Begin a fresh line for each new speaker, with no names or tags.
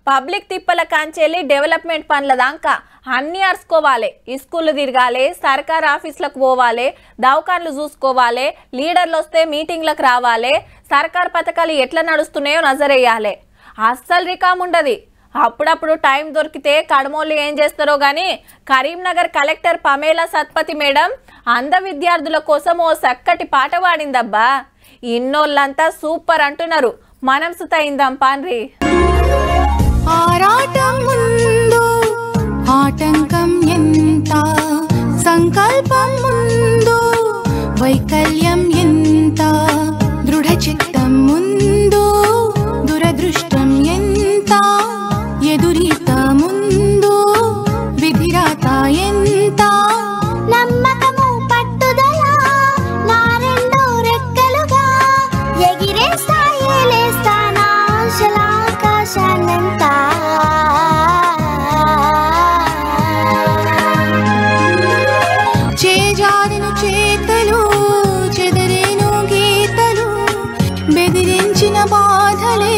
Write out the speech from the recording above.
Public తిప్పల కాంచెల్లి development పనుల దాకా అన్నీ అర్చుకోవాలి. స్కూళ్ళు తిరగాలి, సర్కార్ ఆఫీసులకు పోవాలి, దవాఖాన్లు చూసుకోవాలి, లీడర్లు వస్తే మీటింగ్లకు రావాలి, సర్కార్ పథకాలు ఎట్లా నడుస్తున్నాయో నజరేయాలి. అస్సలు రికాముండది. అప్పుడప్పుడు టైం దొరికితే కడమోళ్ళు ఏం చేస్తారో గానీ కరీంనగర్ కలెక్టర్ పమేలా సత్పతి మేడం అంధ విద్యార్థుల కోసం ఓ చక్కటి పాట పాడిందబ్బా. ఇన్నోళ్ళంతా సూపర్ అంటున్నారు. మనం సుతయిందాం పాన్రి.
ఆరాటం ముందు ఆటంకం ఎంత, సంకల్పం ముందు వైకల్యం ఎంత, దృఢ చిత్తం ముందు దురదృష్టం ఎంత, ఎదురీత ముందు విధిరాత ఎంత, నమ్మకము పట్టుదల నా రెండు రెక్కలుగా ఎగిరేస్తా ఏలేస్తా నా ఆశలాకాశానంత. చేజారిన చేతలు చెదరేను గీతలు బెదిరించిన బాధలే